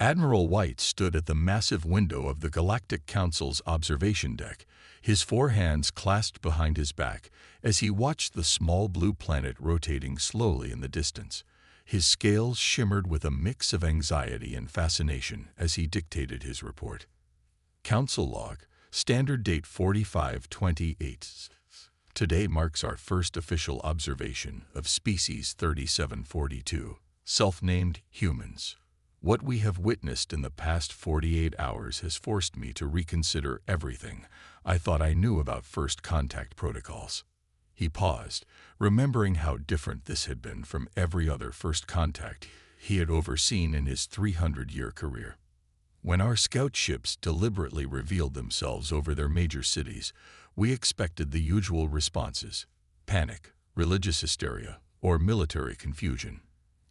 Admiral White stood at the massive window of the Galactic Council's observation deck, his four hands clasped behind his back, as he watched the small blue planet rotating slowly in the distance. His scales shimmered with a mix of anxiety and fascination as he dictated his report. Council log, standard date 4528. Today marks our first official observation of species 3742, self-named humans. What we have witnessed in the past 48 hours has forced me to reconsider everything I thought I knew about first contact protocols. He paused, remembering how different this had been from every other first contact he had overseen in his 300-year career. When our scout ships deliberately revealed themselves over their major cities, we expected the usual responses: panic, religious hysteria, or military confusion.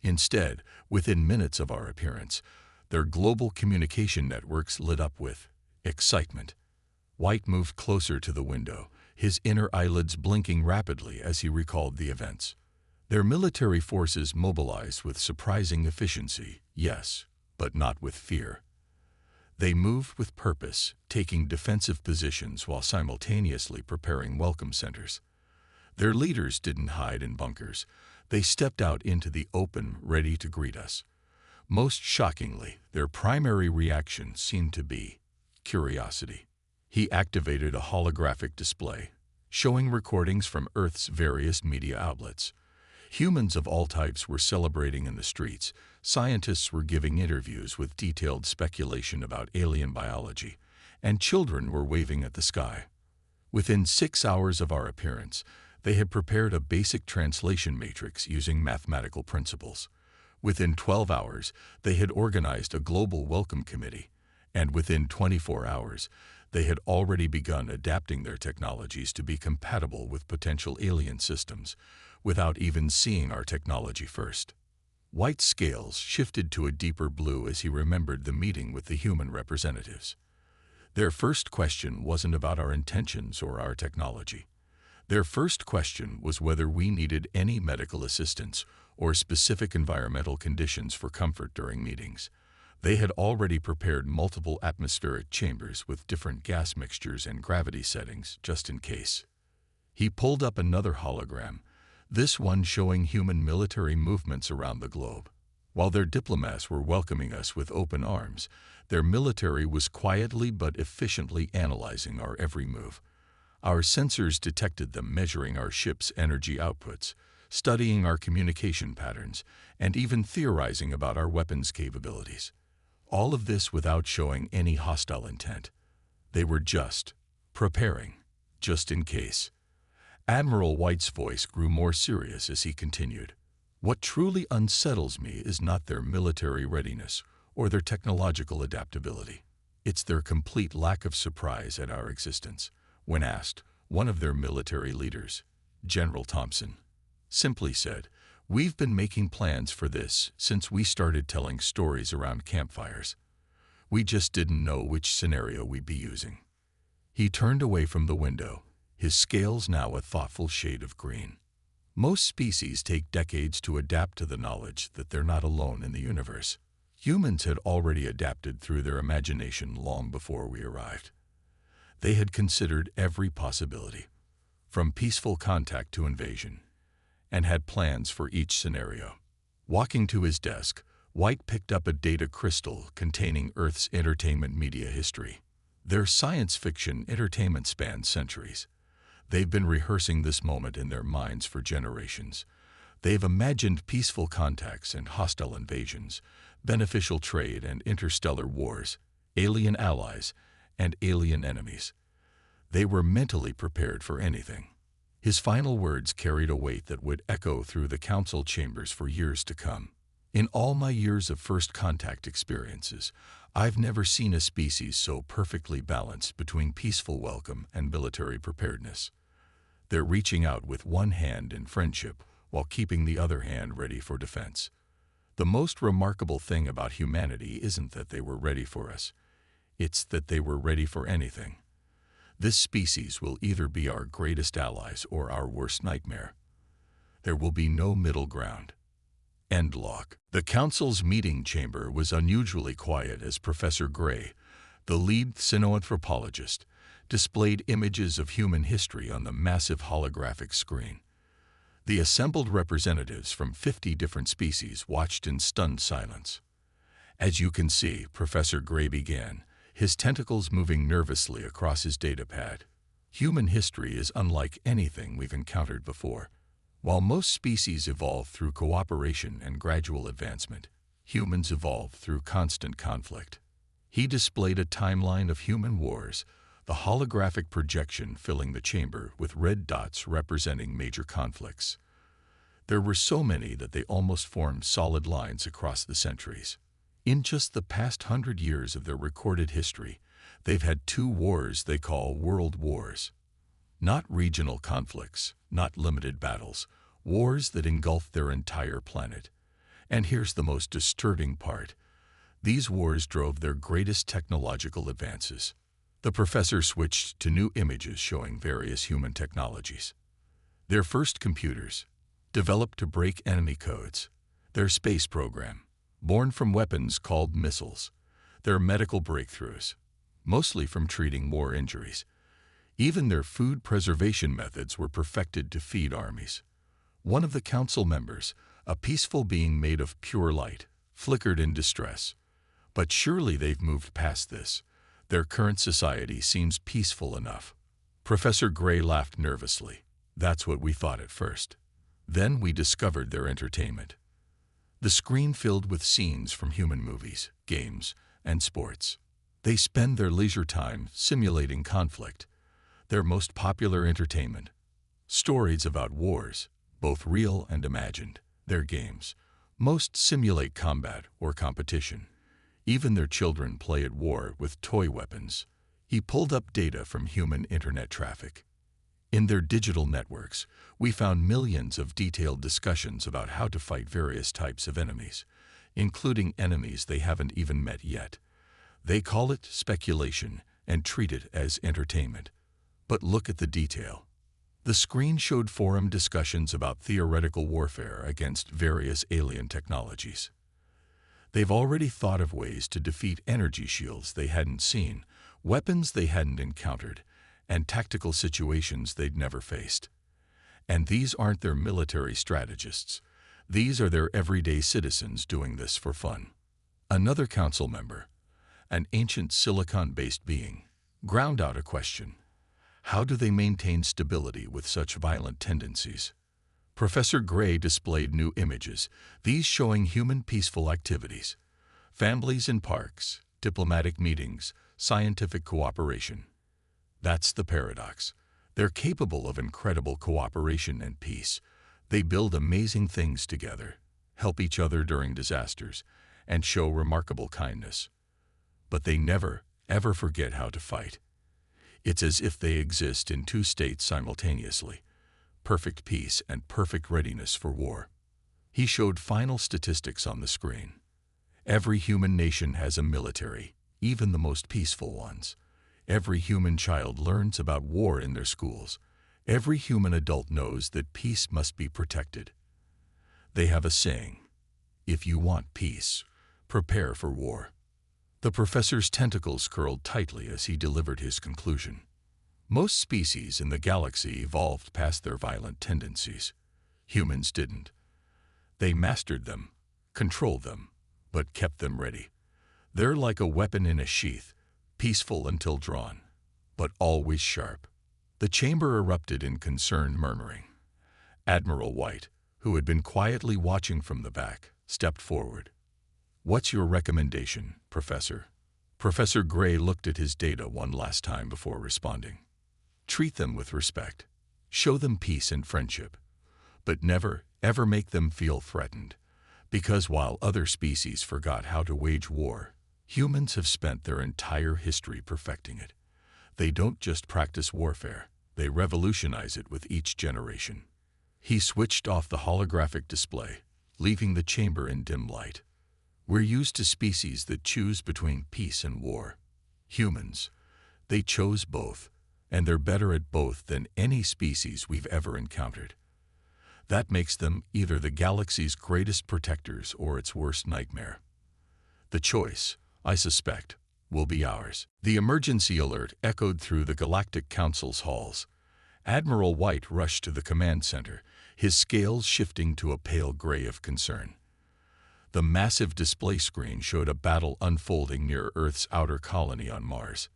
Instead, within minutes of our appearance, their global communication networks lit up with excitement. White moved closer to the window, his inner eyelids blinking rapidly as he recalled the events. Their military forces mobilized with surprising efficiency, yes, but not with fear. They moved with purpose, taking defensive positions while simultaneously preparing welcome centers. Their leaders didn't hide in bunkers. They stepped out into the open, ready to greet us. Most shockingly, their primary reaction seemed to be curiosity. He activated a holographic display, showing recordings from Earth's various media outlets. Humans of all types were celebrating in the streets. Scientists were giving interviews with detailed speculation about alien biology, and children were waving at the sky. Within 6 hours of our appearance, they had prepared a basic translation matrix using mathematical principles. Within 12 hours, they had organized a global welcome committee, and within 24 hours, they had already begun adapting their technologies to be compatible with potential alien systems, without even seeing our technology first. White's scales shifted to a deeper blue as he remembered the meeting with the human representatives. Their first question wasn't about our intentions or our technology. Their first question was whether we needed any medical assistance or specific environmental conditions for comfort during meetings. They had already prepared multiple atmospheric chambers with different gas mixtures and gravity settings, just in case. He pulled up another hologram, this one showing human military movements around the globe. While their diplomats were welcoming us with open arms, their military was quietly but efficiently analyzing our every move. Our sensors detected them measuring our ship's energy outputs, studying our communication patterns, and even theorizing about our weapons capabilities. All of this without showing any hostile intent. They were just preparing, just in case. Admiral White's voice grew more serious as he continued. What truly unsettles me is not their military readiness or their technological adaptability. It's their complete lack of surprise at our existence. When asked, one of their military leaders, General Thompson, simply said, "We've been making plans for this since we started telling stories around campfires. We just didn't know which scenario we'd be using." He turned away from the window, his scales now a thoughtful shade of green. Most species take decades to adapt to the knowledge that they're not alone in the universe. Humans had already adapted through their imagination long before we arrived. They had considered every possibility, from peaceful contact to invasion, and had plans for each scenario. Walking to his desk, White picked up a data crystal containing Earth's entertainment media history. Their science fiction entertainment spans centuries. They've been rehearsing this moment in their minds for generations. They've imagined peaceful contacts and hostile invasions, beneficial trade and interstellar wars, alien allies and alien enemies. They were mentally prepared for anything. His final words carried a weight that would echo through the council chambers for years to come. In all my years of first contact experiences, I've never seen a species so perfectly balanced between peaceful welcome and military preparedness. They're reaching out with one hand in friendship while keeping the other hand ready for defense. The most remarkable thing about humanity isn't that they were ready for us. It's that they were ready for anything. This species will either be our greatest allies or our worst nightmare. There will be no middle ground. End log. The council's meeting chamber was unusually quiet as Professor Gray, the lead cynoanthropologist, displayed images of human history on the massive holographic screen. The assembled representatives from 50 different species watched in stunned silence. As you can see, Professor Gray began, his tentacles moving nervously across his datapad. Human history is unlike anything we've encountered before. While most species evolve through cooperation and gradual advancement, humans evolve through constant conflict. He displayed a timeline of human wars, the holographic projection filling the chamber with red dots representing major conflicts. There were so many that they almost formed solid lines across the centuries. In just the past 100 years of their recorded history, they've had 2 wars they call world wars. Not regional conflicts, not limited battles, wars that engulfed their entire planet. And here's the most disturbing part. These wars drove their greatest technological advances. The professor switched to new images showing various human technologies. Their first computers, developed to break enemy codes. Their space program, born from weapons called missiles. Their medical breakthroughs, mostly from treating war injuries. Even their food preservation methods were perfected to feed armies. One of the council members, a peaceful being made of pure light, flickered in distress. But surely they've moved past this. Their current society seems peaceful enough. Professor Gray laughed nervously. That's what we thought at first. Then we discovered their entertainment. The screen filled with scenes from human movies, games, and sports. They spend their leisure time simulating conflict. Their most popular entertainment. Stories about wars, both real and imagined. Their games. Most simulate combat or competition. Even their children play at war with toy weapons. He pulled up data from human internet traffic. In their digital networks, we found millions of detailed discussions about how to fight various types of enemies, including enemies they haven't even met yet. They call it speculation and treat it as entertainment. But look at the detail. The screen showed forum discussions about theoretical warfare against various alien technologies. They've already thought of ways to defeat energy shields they hadn't seen, weapons they hadn't encountered, and tactical situations they'd never faced. And these aren't their military strategists. These are their everyday citizens doing this for fun. Another council member, an ancient silicon-based being, ground out a question. How do they maintain stability with such violent tendencies? Professor Gray displayed new images, these showing human peaceful activities. Families in parks, diplomatic meetings, scientific cooperation. That's the paradox. They're capable of incredible cooperation and peace. They build amazing things together, help each other during disasters, and show remarkable kindness. But they never, ever forget how to fight. It's as if they exist in 2 states simultaneously, perfect peace and perfect readiness for war. He showed final statistics on the screen. Every human nation has a military, even the most peaceful ones. Every human child learns about war in their schools. Every human adult knows that peace must be protected. They have a saying, if you want peace, prepare for war. The professor's tentacles curled tightly as he delivered his conclusion. Most species in the galaxy evolved past their violent tendencies. Humans didn't. They mastered them, controlled them, but kept them ready. They're like a weapon in a sheath, peaceful until drawn, but always sharp. The chamber erupted in concerned murmuring. Admiral White, who had been quietly watching from the back, stepped forward. What's your recommendation, Professor? Professor Gray looked at his data one last time before responding. Treat them with respect. Show them peace and friendship. But never, ever make them feel threatened. Because while other species forgot how to wage war, humans have spent their entire history perfecting it. They don't just practice warfare, they revolutionize it with each generation. He switched off the holographic display, leaving the chamber in dim light. We're used to species that choose between peace and war. Humans, they chose both, and they're better at both than any species we've ever encountered. That makes them either the galaxy's greatest protectors or its worst nightmare. The choice, I suspect, will be ours. The emergency alert echoed through the Galactic Council's halls. Admiral White rushed to the command center, his scales shifting to a pale gray of concern. The massive display screen showed a battle unfolding near Earth's outer colony on Mars.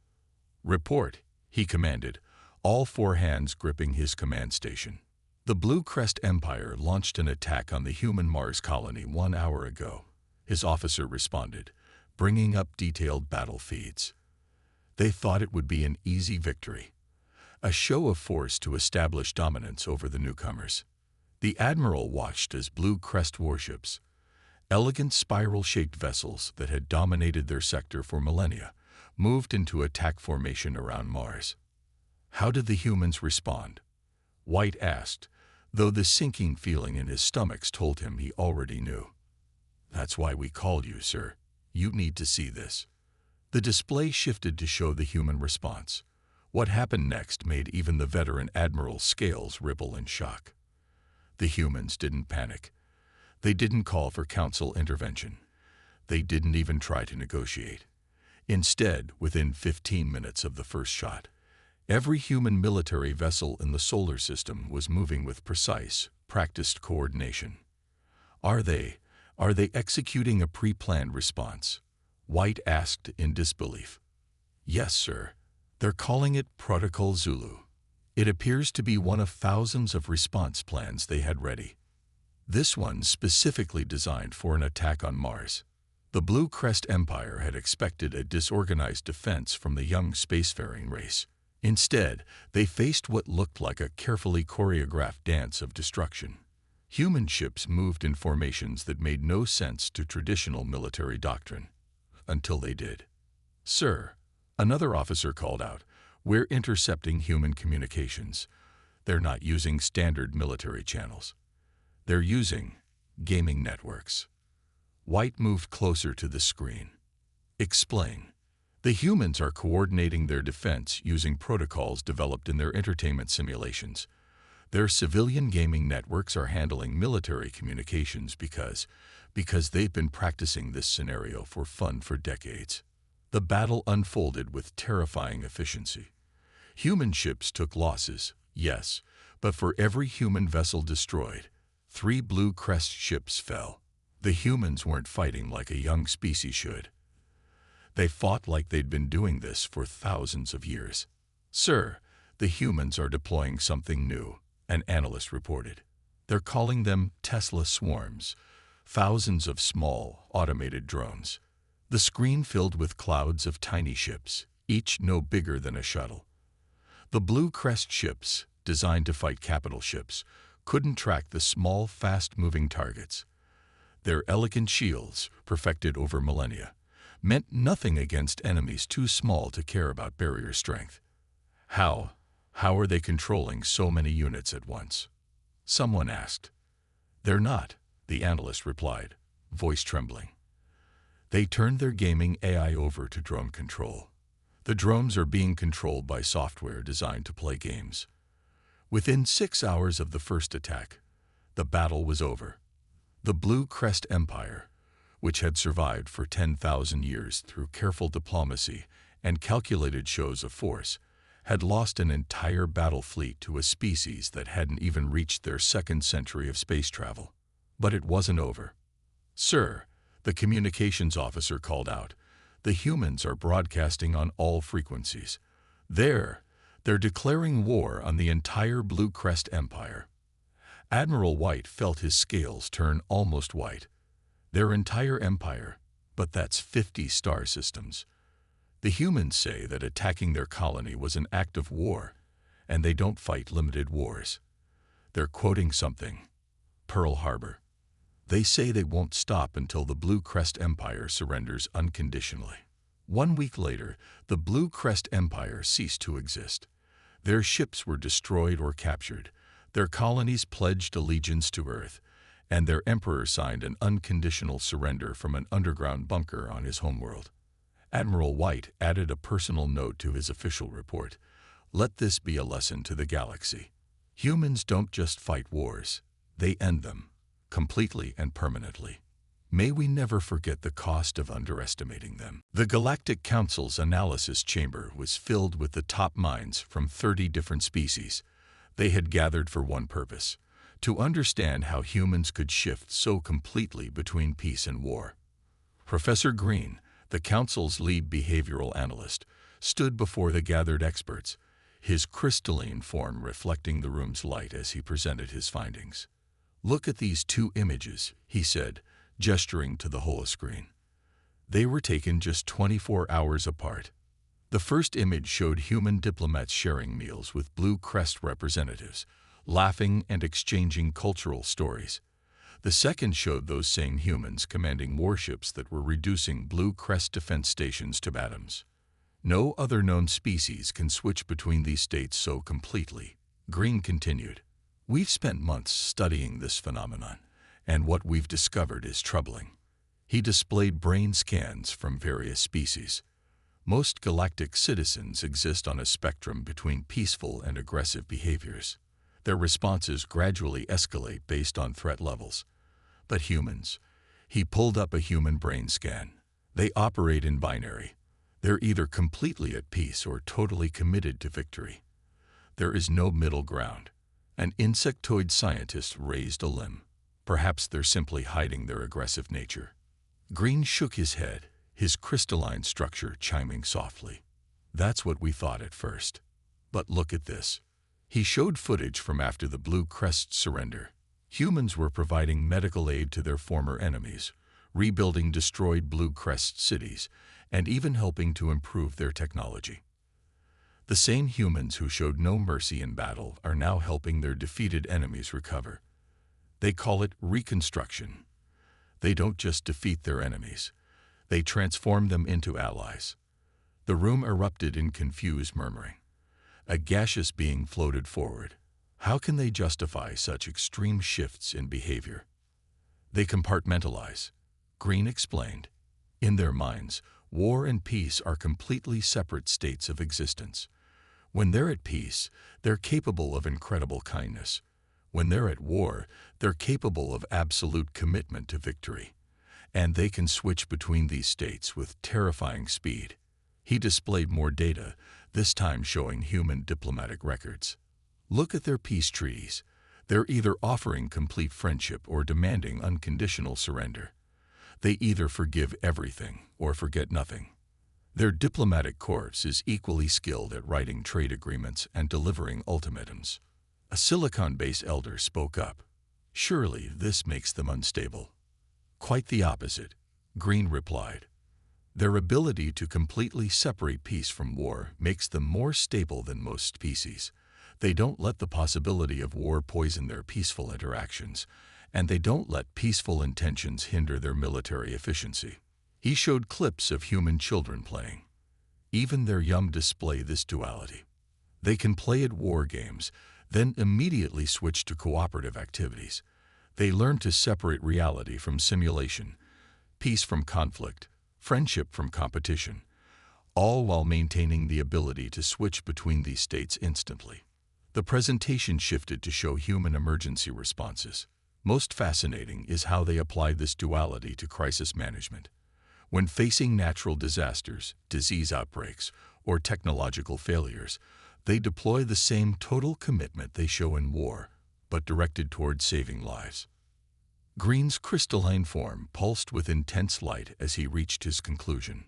"Report," he commanded, all four hands gripping his command station. "The Blue Crest Empire launched an attack on the human Mars colony 1 hour ago," his officer responded, bringing up detailed battle feeds. They thought it would be an easy victory, a show of force to establish dominance over the newcomers. The admiral watched as Blue Crest warships, elegant spiral-shaped vessels that had dominated their sector for millennia, moved into attack formation around Mars. How did the humans respond? White asked, though the sinking feeling in his stomach told him he already knew. "That's why we called you, sir. You need to see this." The display shifted to show the human response. What happened next made even the veteran admiral's scales ripple in shock. The humans didn't panic. They didn't call for council intervention. They didn't even try to negotiate. Instead, within 15 minutes of the first shot, every human military vessel in the solar system was moving with precise, practiced coordination. Are they executing a pre-planned response?" White asked in disbelief. "Yes, sir. They're calling it Protocol Zulu. It appears to be one of thousands of response plans they had ready. This one specifically designed for an attack on Mars." The Blue Crest Empire had expected a disorganized defense from the young spacefaring race. Instead, they faced what looked like a carefully choreographed dance of destruction. Human ships moved in formations that made no sense to traditional military doctrine. Until they did. "Sir," another officer called out, "we're intercepting human communications. They're not using standard military channels. They're using gaming networks." White moved closer to the screen. "Explain." "The humans are coordinating their defense using protocols developed in their entertainment simulations. Their civilian gaming networks are handling military communications because they've been practicing this scenario for fun for decades." The battle unfolded with terrifying efficiency. Human ships took losses, yes, but for every human vessel destroyed, 3 Blue Crest ships fell. The humans weren't fighting like a young species should. They fought like they'd been doing this for thousands of years. "Sir, the humans are deploying something new," an analyst reported. "They're calling them Tesla swarms, thousands of small, automated drones." The screen filled with clouds of tiny ships, each no bigger than a shuttle. The Blue Crest ships, designed to fight capital ships, couldn't track the small, fast-moving targets. Their elegant shields, perfected over millennia, meant nothing against enemies too small to care about barrier strength. How are they controlling so many units at once?" someone asked. "They're not," the analyst replied, voice trembling. "They turned their gaming AI over to drone control. The drones are being controlled by software designed to play games." Within 6 hours of the first attack, the battle was over. The Blue Crest Empire, which had survived for 10,000 years through careful diplomacy and calculated shows of force, had lost an entire battle fleet to a species that hadn't even reached their 2nd century of space travel. But it wasn't over. "Sir," the communications officer called out, "the humans are broadcasting on all frequencies. They're declaring war on the entire Blue Crest Empire." Admiral White felt his scales turn almost white. Their entire empire, but that's 50 star systems. The humans say that attacking their colony was an act of war, and they don't fight limited wars. They're quoting something. Pearl Harbor. They say they won't stop until the Blue Crest Empire surrenders unconditionally. 1 week later, the Blue Crest Empire ceased to exist. Their ships were destroyed or captured, their colonies pledged allegiance to Earth, and their emperor signed an unconditional surrender from an underground bunker on his homeworld. Admiral White added a personal note to his official report. "Let this be a lesson to the galaxy. Humans don't just fight wars, They end them, completely and permanently. May we never forget the cost of underestimating them. The Galactic Council's analysis chamber was filled with the top minds from 30 different species. They had gathered for one purpose: to understand how humans could shift so completely between peace and war. Professor Green, the Council's lead behavioral analyst, stood before the gathered experts, his crystalline form reflecting the room's light as he presented his findings. "Look at these two images," he said, gesturing to the holoscreen. They were taken just 24 hours apart. The first image showed human diplomats sharing meals with Blue Crest representatives, laughing and exchanging cultural stories. The second showed those same humans commanding warships that were reducing Blue Crest defense stations to atoms. No other known species can switch between these states so completely. Green continued, "We've spent months studying this phenomenon, and what we've discovered is troubling." He displayed brain scans from various species. Most galactic citizens exist on a spectrum between peaceful and aggressive behaviors. Their responses gradually escalate based on threat levels. But humans, he pulled up a human brain scan. They operate in binary. They're either completely at peace or totally committed to victory. There is no middle ground. An insectoid scientist raised a limb. Perhaps they're simply hiding their aggressive nature. Green shook his head, his crystalline structure chiming softly. "That's what we thought at first. But look at this." He showed footage from after the Blue Crest surrender. Humans were providing medical aid to their former enemies, rebuilding destroyed Blue Crest cities, and even helping to improve their technology. The same humans who showed no mercy in battle are now helping their defeated enemies recover. They call it reconstruction. They don't just defeat their enemies. They transform them into allies. The room erupted in confused murmuring. A gaseous being floated forward. How can they justify such extreme shifts in behavior? They compartmentalize. Green explained. In their minds, war and peace are completely separate states of existence. When they're at peace, they're capable of incredible kindness. When they're at war, they're capable of absolute commitment to victory. And they can switch between these states with terrifying speed. He displayed more data, this time showing human diplomatic records. Look at their peace treaties. They're either offering complete friendship or demanding unconditional surrender. They either forgive everything or forget nothing. Their diplomatic corps is equally skilled at writing trade agreements and delivering ultimatums. A Silicon-based elder spoke up. "Surely this makes them unstable." "Quite the opposite," Green replied. "Their ability to completely separate peace from war makes them more stable than most species. They don't let the possibility of war poison their peaceful interactions, and they don't let peaceful intentions hinder their military efficiency." He showed clips of human children playing. Even their young display this duality. They can play at war games, then immediately switch to cooperative activities. They learn to separate reality from simulation, peace from conflict, friendship from competition, all while maintaining the ability to switch between these states instantly. The presentation shifted to show human emergency responses. Most fascinating is how they apply this duality to crisis management. When facing natural disasters, disease outbreaks, or technological failures, they deploy the same total commitment they show in war, but directed toward saving lives. Green's crystalline form pulsed with intense light as he reached his conclusion.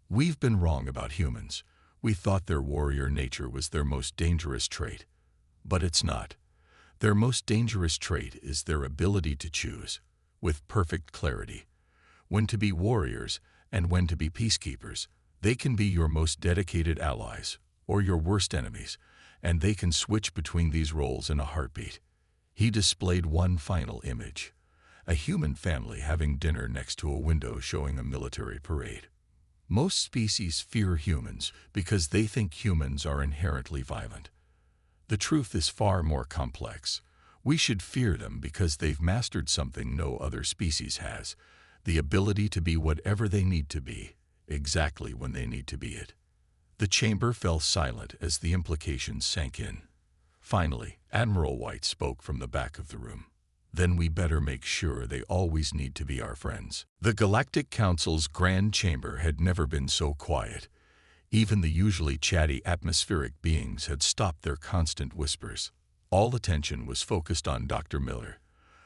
"We've been wrong about humans. We thought their warrior nature was their most dangerous trait. But it's not. Their most dangerous trait is their ability to choose, with perfect clarity, when to be warriors and when to be peacekeepers. They can be your most dedicated allies or your worst enemies, and they can switch between these roles in a heartbeat." He displayed one final image: a human family having dinner next to a window showing a military parade. Most species fear humans because they think humans are inherently violent. The truth is far more complex. We should fear them because they've mastered something no other species has: the ability to be whatever they need to be, exactly when they need to be it. The chamber fell silent as the implications sank in. Finally, Admiral White spoke from the back of the room. then we better make sure they always need to be our friends. The Galactic Council's grand chamber had never been so quiet. Even the usually chatty atmospheric beings had stopped their constant whispers. All attention was focused on Dr. Miller,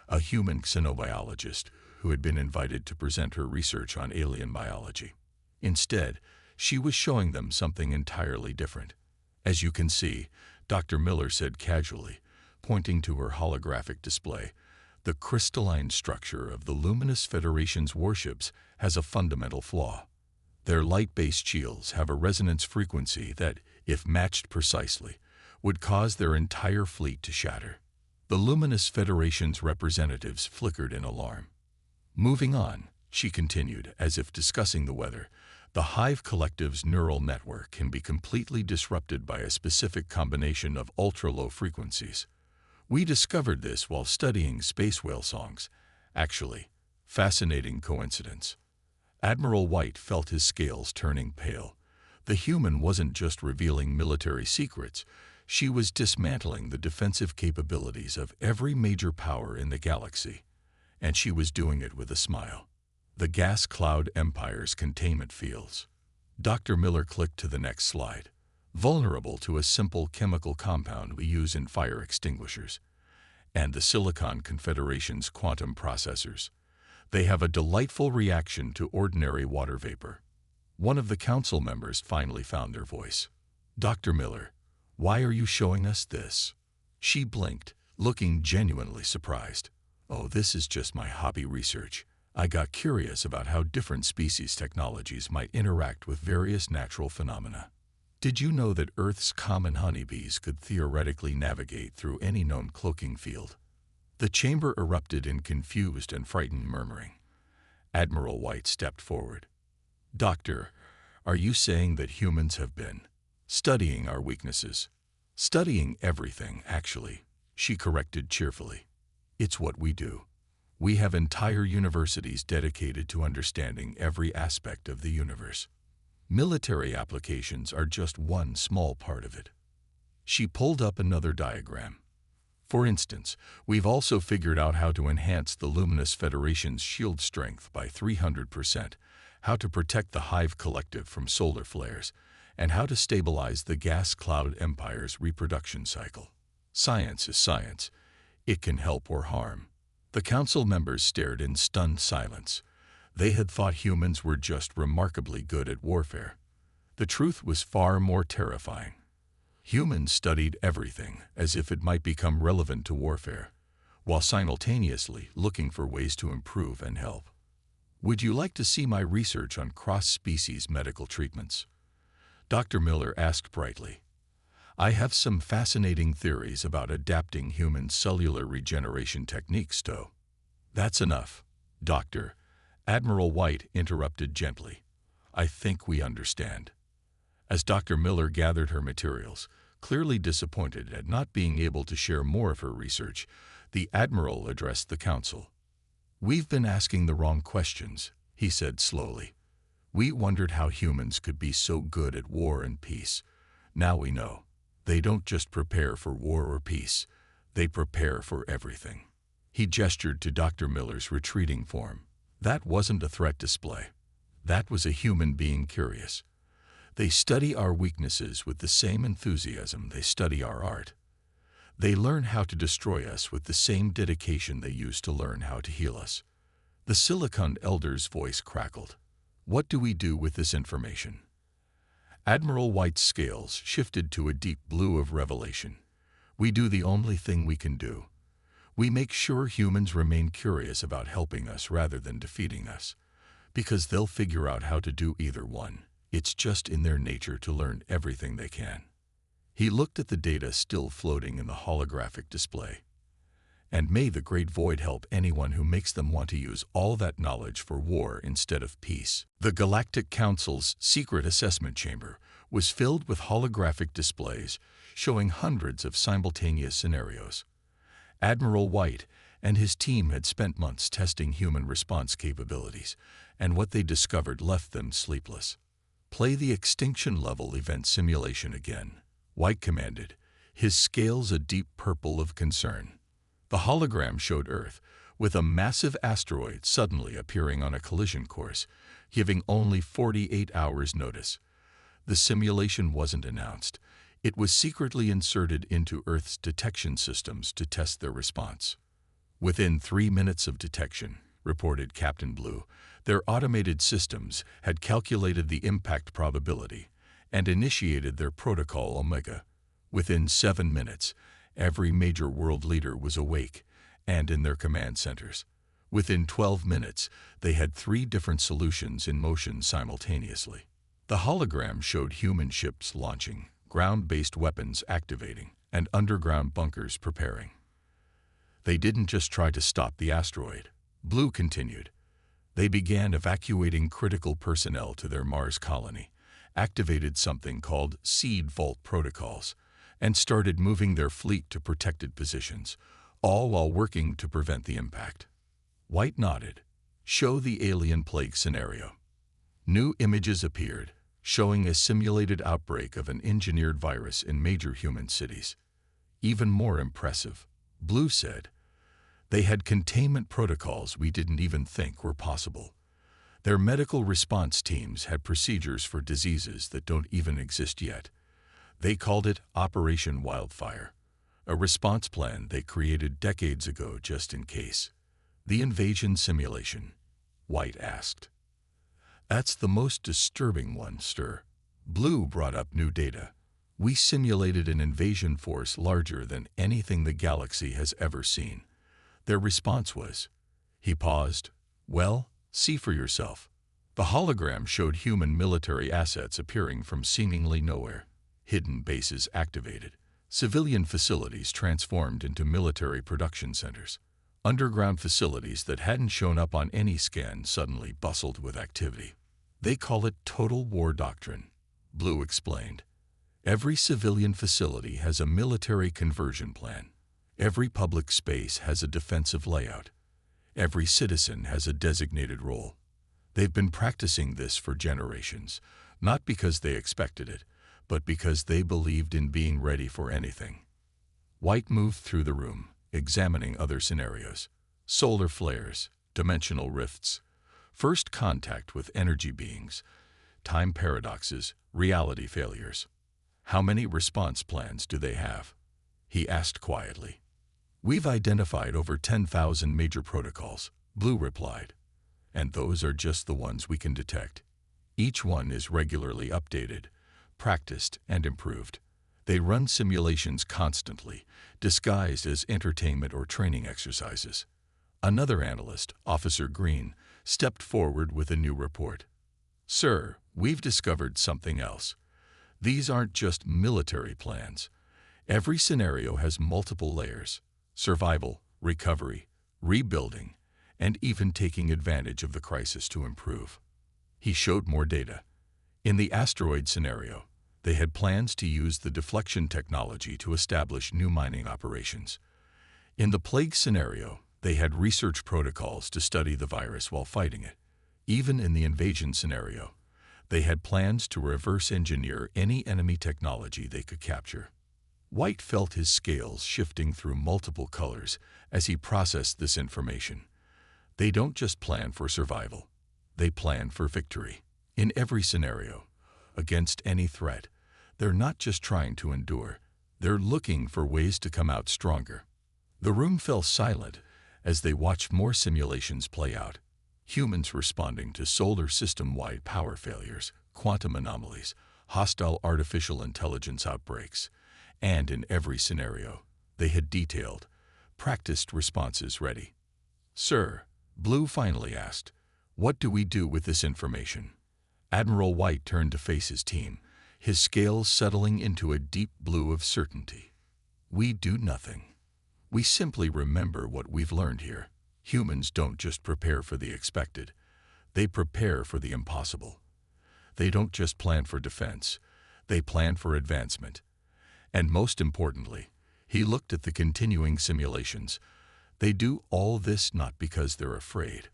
a human xenobiologist who had been invited to present her research on alien biology. Instead, she was showing them something entirely different. As you can see, Dr. Miller said casually, pointing to her holographic display, the crystalline structure of the Luminous Federation's warships has a fundamental flaw. Their light-based shields have a resonance frequency that, if matched precisely, would cause their entire fleet to shatter. The Luminous Federation's representatives flickered in alarm. Moving on, she continued, as if discussing the weather, the Hive Collective's neural network can be completely disrupted by a specific combination of ultra-low frequencies. We discovered this while studying space whale songs. Actually, fascinating coincidence. Admiral White felt his scales turning pale. The human wasn't just revealing military secrets, she was dismantling the defensive capabilities of every major power in the galaxy. And she was doing it with a smile. The gas cloud empire's containment fields. Dr. Miller clicked to the next slide. Vulnerable to a simple chemical compound we use in fire extinguishers. And the Silicon Confederation's quantum processors. They have a delightful reaction to ordinary water vapor. One of the council members finally found their voice. Dr. Miller, why are you showing us this? She blinked, looking genuinely surprised. Oh, this is just my hobby research. I got curious about how different species technologies might interact with various natural phenomena. Did you know that Earth's common honeybees could theoretically navigate through any known cloaking field? The chamber erupted in confused and frightened murmuring. Admiral White stepped forward. Doctor, are you saying that humans have been studying our weaknesses? Studying everything, actually, she corrected cheerfully. It's what we do. We have entire universities dedicated to understanding every aspect of the universe. Military applications are just one small part of it. She pulled up another diagram. For instance, we've also figured out how to enhance the Luminous Federation's shield strength by 300%, how to protect the Hive Collective from solar flares, and how to stabilize the gas cloud empire's reproduction cycle. Science is science. It can help or harm. The council members stared in stunned silence. They had thought humans were just remarkably good at warfare. The truth was far more terrifying. Humans studied everything as if it might become relevant to warfare, while simultaneously looking for ways to improve and help. Would you like to see my research on cross-species medical treatments? Dr. Miller asked brightly. I have some fascinating theories about adapting human cellular regeneration techniques, Stowe. That's enough, Doctor. Admiral White interrupted gently. I think we understand. As Dr. Miller gathered her materials, clearly disappointed at not being able to share more of her research, the Admiral addressed the council. We've been asking the wrong questions, he said slowly. We wondered how humans could be so good at war and peace. Now we know. They don't just prepare for war or peace, they prepare for everything. He gestured to Dr. Miller's retreating form. That wasn't a threat display. That was a human being curious. They study our weaknesses with the same enthusiasm they study our art. They learn how to destroy us with the same dedication they use to learn how to heal us. The Silicon Elder's voice crackled. What do we do with this information? Admiral White's scales shifted to a deep blue of revelation. We do the only thing we can do. We make sure humans remain curious about helping us rather than defeating us, because they'll figure out how to do either one. It's just in their nature to learn everything they can. He looked at the data still floating in the holographic display. And may the Great Void help anyone who makes them want to use all that knowledge for war instead of peace. The Galactic Council's secret assessment chamber was filled with holographic displays showing hundreds of simultaneous scenarios. Admiral White and his team had spent months testing human response capabilities, and what they discovered left them sleepless. Play the extinction-level event simulation again, White commanded, his scales a deep purple of concern. The hologram showed Earth, with a massive asteroid suddenly appearing on a collision course, giving only 48 hours notice. The simulation wasn't announced. It was secretly inserted into Earth's detection systems to test their response. Within 3 minutes of detection, reported Captain Blue, their automated systems had calculated the impact probability and initiated their Protocol Omega. Within 7 minutes, every major world leader was awake and in their command centers. Within 12 minutes, they had 3 different solutions in motion simultaneously. The hologram showed human ships launching, ground-based weapons activating, and underground bunkers preparing. They didn't just try to stop the asteroid, Blue continued. They began evacuating critical personnel to their Mars colony, activated something called seed vault protocols, and started moving their fleet to protected positions, all while working to prevent the impact. White nodded. Show the alien plague scenario. New images appeared, showing a simulated outbreak of an engineered virus in major human cities. Even more impressive, Blue said. They had containment protocols we didn't even think were possible. Their medical response teams had procedures for diseases that don't even exist yet. They called it Operation Wildfire, a response plan they created decades ago just in case. The invasion simulation, White asked. That's the most disturbing one, sir. Blue brought up new data. We simulated an invasion force larger than anything the galaxy has ever seen. Their response was, he paused, well, see for yourself. The hologram showed human military assets appearing from seemingly nowhere. Hidden bases activated, civilian facilities transformed into military production centers. Underground facilities that hadn't shown up on any scan suddenly bustled with activity. They call it Total War Doctrine, Blue explained. Every civilian facility has a military conversion plan. Every public space has a defensive layout. Every citizen has a designated role. They've been practicing this for generations, not because they expected it, but because they believed in being ready for anything. White moved through the room, examining other scenarios. Solar flares, dimensional rifts, first contact with energy beings, time paradoxes, reality failures. How many response plans do they have? He asked quietly. We've identified over 10,000 major protocols, Blue replied. And those are just the ones we can detect. Each one is regularly updated, practiced, and improved. They run simulations constantly, disguised as entertainment or training exercises. Another analyst, Officer Green, stepped forward with a new report. Sir, we've discovered something else. These aren't just military plans. Every scenario has multiple layers: survival, recovery, rebuilding, and even taking advantage of the crisis to improve. He showed more data. In the asteroid scenario, they had plans to use the deflection technology to establish new mining operations. In the plague scenario, they had research protocols to study the virus while fighting it. Even in the invasion scenario, they had plans to reverse engineer any enemy technology they could capture. White felt his scales shifting through multiple colors as he processed this information. They don't just plan for survival. They plan for victory. In every scenario, against any threat, they're not just trying to endure. They're looking for ways to come out stronger. The room fell silent as they watched more simulations play out. Humans responding to solar system-wide power failures, quantum anomalies, hostile artificial intelligence outbreaks, and in every scenario, they had detailed, practiced responses ready. Sir, Blue finally asked, what do we do with this information? Admiral White turned to face his team, his scales settling into a deep blue of certainty. We do nothing. We simply remember what we've learned here. Humans don't just prepare for the expected. They prepare for the impossible. They don't just plan for defense. They plan for advancement. And most importantly, he looked at the continuing simulations. They do all this not because they're afraid,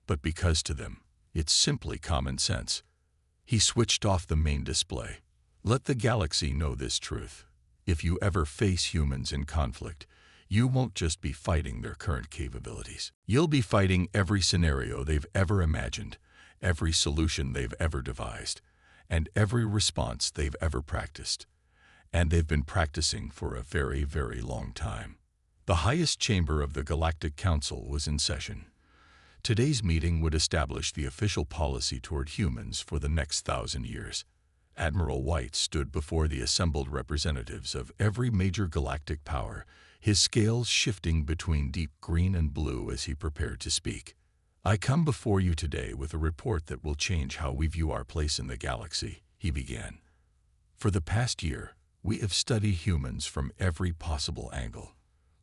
but because to them, it's simply common sense. He switched off the main display. Let the galaxy know this truth. If you ever face humans in conflict, you won't just be fighting their current capabilities. You'll be fighting every scenario they've ever imagined, every solution they've ever devised, and every response they've ever practiced. And they've been practicing for a very, very long time. The highest chamber of the Galactic Council was in session. Today's meeting would establish the official policy toward humans for the next 1,000 years. Admiral White stood before the assembled representatives of every major galactic power, his scales shifting between deep green and blue as he prepared to speak. "I come before you today with a report that will change how we view our place in the galaxy," he began. "For the past year, we have studied humans from every possible angle.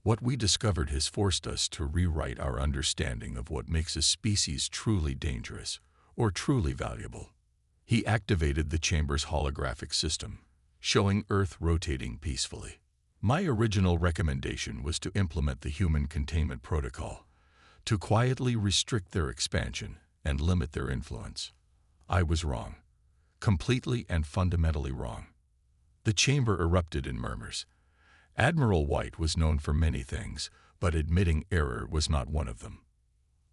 What we discovered has forced us to rewrite our understanding of what makes a species truly dangerous or truly valuable." He activated the chamber's holographic system, showing Earth rotating peacefully. "My original recommendation was to implement the Human Containment Protocol, to quietly restrict their expansion and limit their influence. I was wrong, completely and fundamentally wrong." The chamber erupted in murmurs. Admiral White was known for many things, but admitting error was not one of them.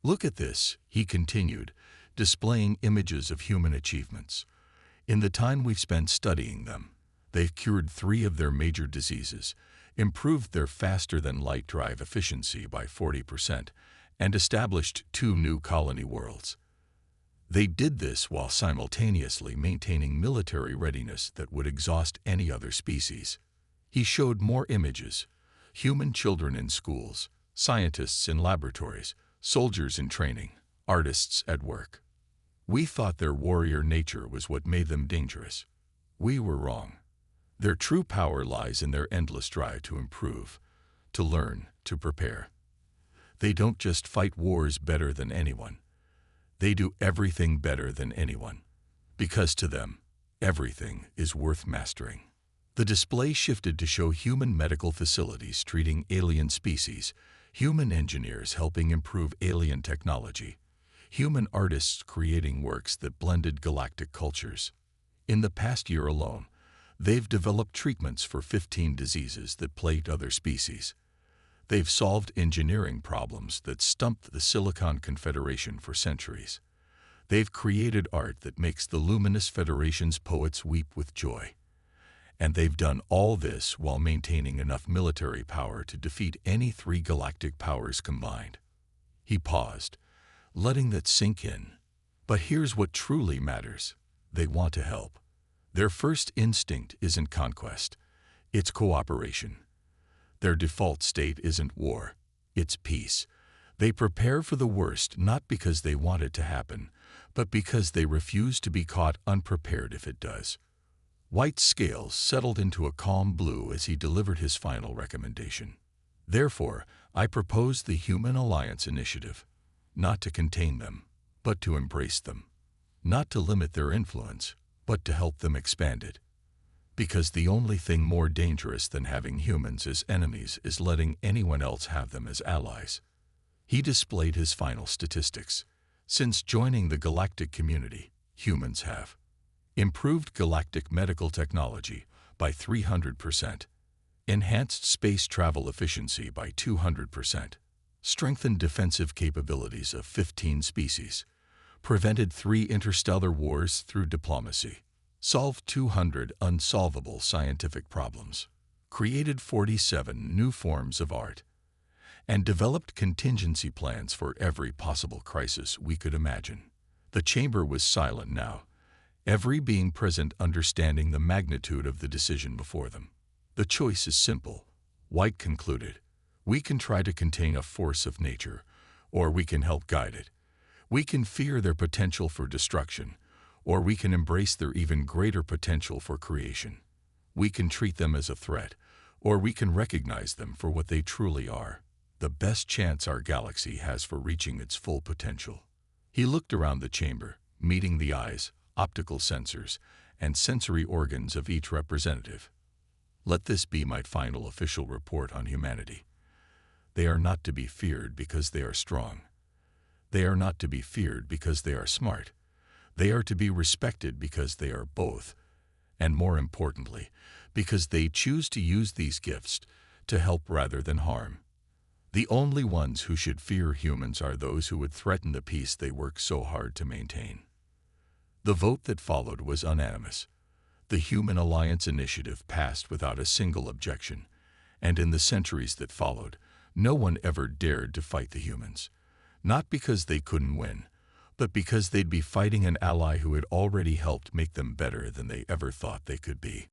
"Look at this," he continued, displaying images of human achievements. "In the time we've spent studying them, they've cured 3 of their major diseases, improved their faster-than-light drive efficiency by 40%, and established 2 new colony worlds. They did this while simultaneously maintaining military readiness that would exhaust any other species." He showed more images: human children in schools, scientists in laboratories, soldiers in training, artists at work. "We thought their warrior nature was what made them dangerous. We were wrong. Their true power lies in their endless drive to improve, to learn, to prepare. They don't just fight wars better than anyone. They do everything better than anyone, because to them, everything is worth mastering." The display shifted to show human medical facilities treating alien species, human engineers helping improve alien technology, human artists creating works that blended galactic cultures. In the past year alone, they've developed treatments for 15 diseases that plagued other species. They've solved engineering problems that stumped the Silicon Confederation for centuries. They've created art that makes the Luminous Federation's poets weep with joy. And they've done all this while maintaining enough military power to defeat any 3 galactic powers combined. He paused, letting that sink in. But here's what truly matters: they want to help. Their first instinct isn't conquest, it's cooperation. Their default state isn't war, it's peace. They prepare for the worst not because they want it to happen, but because they refuse to be caught unprepared if it does. White's scales settled into a calm blue as he delivered his final recommendation. "Therefore, I propose the Human Alliance Initiative, not to contain them, but to embrace them, not to limit their influence, but to help them expand it. Because the only thing more dangerous than having humans as enemies is letting anyone else have them as allies." He displayed his final statistics. Since joining the galactic community, humans have improved galactic medical technology by 300%, enhanced space travel efficiency by 200%, strengthened defensive capabilities of 15 species, prevented 3 interstellar wars through diplomacy, solved 200 unsolvable scientific problems, created 47 new forms of art, and developed contingency plans for every possible crisis we could imagine. The chamber was silent now, every being present understanding the magnitude of the decision before them. "The choice is simple," White concluded. "We can try to contain a force of nature, or we can help guide it. We can fear their potential for destruction, or we can embrace their even greater potential for creation. We can treat them as a threat, or we can recognize them for what they truly are, the best chance our galaxy has for reaching its full potential." He looked around the chamber, meeting the eyes, optical sensors, and sensory organs of each representative. "Let this be my final official report on humanity. They are not to be feared because they are strong. They are not to be feared because they are smart. They are to be respected because they are both, and more importantly, because they choose to use these gifts to help rather than harm. The only ones who should fear humans are those who would threaten the peace they work so hard to maintain. The vote that followed was unanimous. The Human Alliance Initiative passed without a single objection, and in the centuries that followed, no one ever dared to fight the humans. Not because they couldn't win, but because they'd be fighting an ally who had already helped make them better than they ever thought they could be.